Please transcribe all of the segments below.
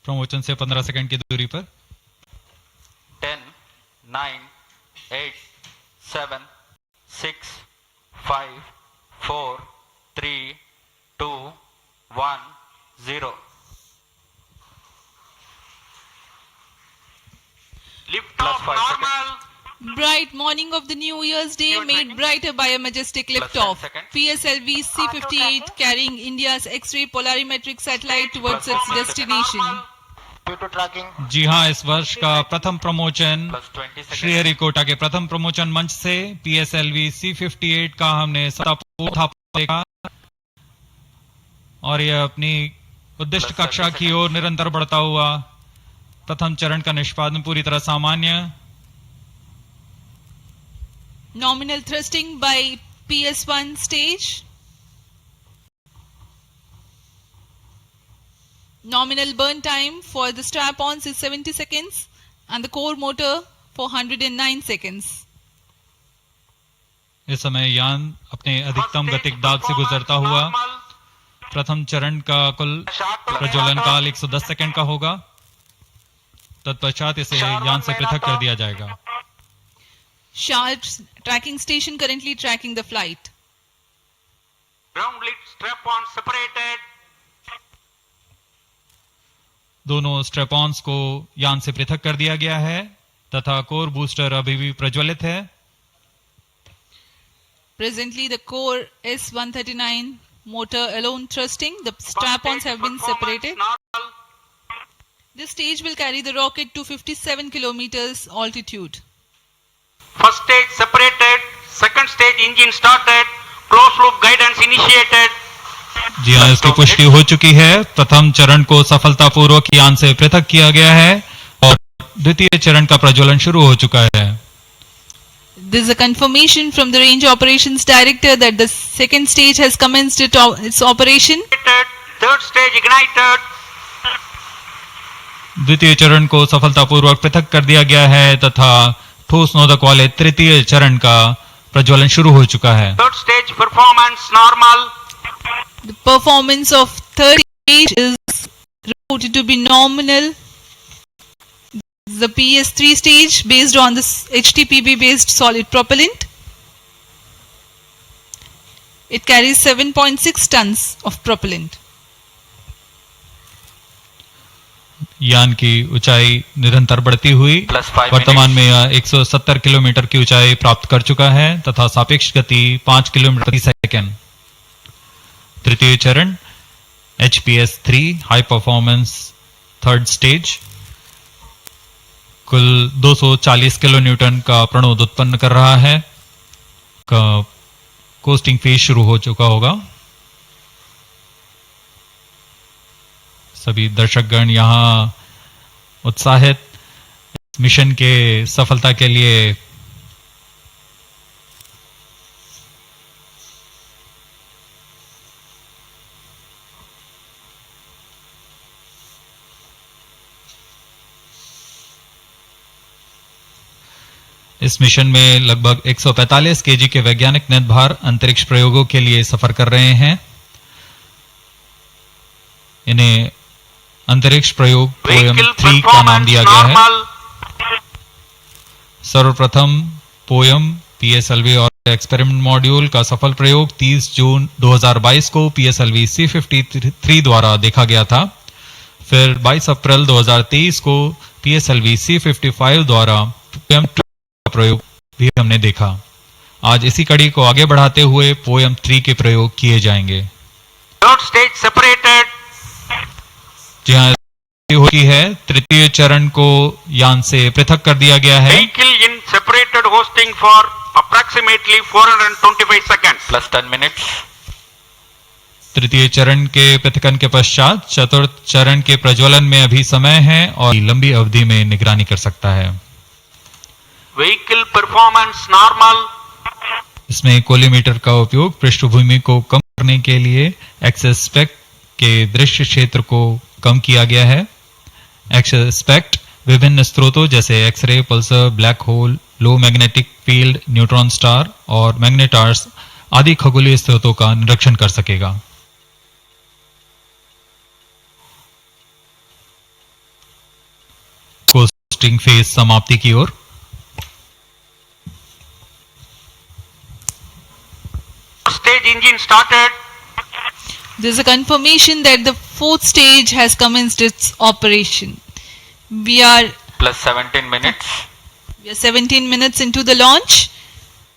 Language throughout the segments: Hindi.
प्रमोशन से 15 सेकंड की दूरी पर। 10, 9, 8, 7, 6, 5, 4, 3, 2, 1, 0. Lift off normal. Bright morning of the New Year's Day made brighter by a majestic liftoff. PSLV C-58 carrying India's X-ray polarimetric satellite towards its destination. जी हाँ, इस वर्ष का प्रथम प्रमोशन श्रीहरिकोटा के प्रथम प्रमोशन मंच से PSLV C-58 का हमने सफलतापूर्वक देखा और यह अपनी उद्दिष्ट कक्षा की ओर निरंतर बढ़ता हुआ। प्रथम चरण का निष्पादन पूरी तरह सामान्य। Nominal thrusting by PS1 stage. Nominal burn time for the strap-ons is 70 seconds and the core motor for 109 seconds. इस समय यान अपने अधिकतम गतिक दाब से गुजरता हुआ। प्रथम चरण का कुल प्रज्वलन काल 110 सेकंड का होगा। तत्पश्चात इसे यान से पृथक कर दिया जाएगा। Sharp tracking station currently tracking the flight. Ground lit strap-on separated. दोनों स्ट्रैप-ऑन्स को यान से पृथक कर दिया गया है तथा कोर बूस्टर अभी भी प्रज्वलित है। Presently the core S139 motor alone thrusting. The strap-ons have been separated. This stage will carry the rocket to 57 kilometers altitude. First stage separated, second stage engine started, closed loop guidance initiated. जी हाँ, इसकी पुष्टि हो चुकी है। प्रथम चरण को सफलतापूर्वक यान से पृथक किया गया है और द्वितीय चरण का प्रज्वलन शुरू हो चुका है। This is a confirmation from the Range Operations Director that the second stage has commenced its operation. Third stage ignited. द्वितीय चरण को सफलतापूर्वक पृथक कर दिया गया है तथा ठोस नोदक वाले तृतीय चरण का प्रज्वलन शुरू हो चुका है। Third stage performance normal. The performance of third stage is reported to be nominal. The PS3 stage based on this HTPB based solid propellant. It carries 7.6 tons of propellant. यान की ऊंचाई निरंतर बढ़ती हुई वर्तमान में यह 170 किलोमीटर की ऊंचाई प्राप्त कर चुका है तथा सापेक्ष गति 5 किलोमीटर प्रति सेकंड। तृतीय चरण HPS-3 high performance third stage कुल 240 किलो न्यूटन का प्रणोद उत्पन्न कर रहा है। कोस्टिंग फेज शुरू हो चुका होगा। सभी दर्शकगण यहाँ उत्साहित मिशन के सफलता के लिए इस मिशन में लगभग 145 केजी के वैज्ञानिक नेतभार अंतरिक्ष प्रयोगों के लिए सफर कर रहे हैं। इन्हें अंतरिक्ष प्रयोग पोयम 3 का नाम दिया गया है। सर्वप्रथम पोयम PSLV और एक्सपेरिमेंट मॉड्यूल का सफल प्रयोग 30 जून 2022 को PSLV C-53 द्वारा देखा गया था। फिर 22 अप्रैल 2023 को PSLV C-55 द्वारा पोयम 2 का प्रयोग भी हमने देखा। आज इसी कड़ी को आगे बढ़ाते हुए पोयम 3 के प्रयोग किए जाएंगे। Third stage separated. जी हाँ, हुई है। तृतीय चरण को यान से पृथक कर दिया गया है। Vehicle in separated hosting for approximately 425 seconds plus 10 minutes. तृतीय चरण के पृथकन के पश्चात चतुर्थ चरण के प्रज्वलन में अभी समय है और लंबी अवधि में निगरानी कर सकता है। Vehicle performance normal. इसमें कोलिमीटर का उपयोग पृष्ठभूमि को कम करने के लिए एक्सेस स्पेक्ट के दृश्य क्षेत्र को कम किया गया है। एक्सेस स्पेक्ट विभिन्न स्रोतों जैसे एक्सरे, पल्सर, ब्लैक होल, लो मैग्नेटिक फील्ड, न्यूट्रॉन स्टार और मैग्नेटार्स आदि खगोलीय स्रोतों का निरीक्षण कर सकेगा। बूस्टिंग फेज समाप्ति की ओर। Stage engine started. There's a confirmation that the fourth stage has commenced its operation. We are plus 17 minutes. 17 minutes into the launch.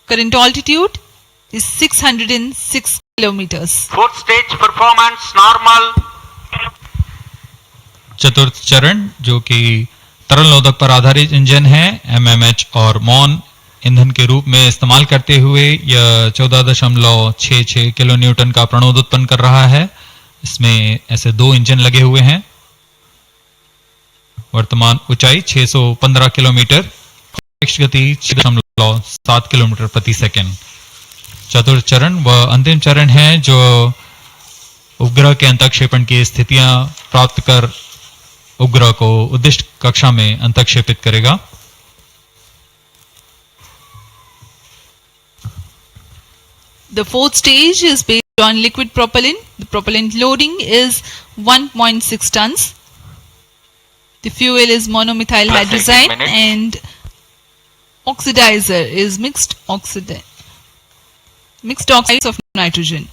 Current altitude is 606 kilometers. Fourth stage performance normal. चतुर्थ चरण जो कि तरल नोदक पर आधारित इंजन है, MMH और मॉन ईंधन के रूप में इस्तेमाल करते हुए यह 14.66 किलो न्यूटन का प्रणोद उत्पन्न कर रहा है। इसमें ऐसे दो इंजन लगे हुए हैं। वर्तमान ऊंचाई 615 किलोमीटर, गति 6.7 किलोमीटर प्रति सेकंड। चतुर्थ चरण व अंतिम चरण है जो उपग्रह के अंतःक्षेपण की स्थितियां प्राप्त कर उपग्रह को उद्दिष्ट कक्षा में अंतःक्षेपित करेगा। The fourth stage is based on liquid propellant. The propellant loading is 1.6 tons. The fuel is monomethyl Plus hydrazine 18 minutes. and oxidizer is mixed oxides of nitrogen.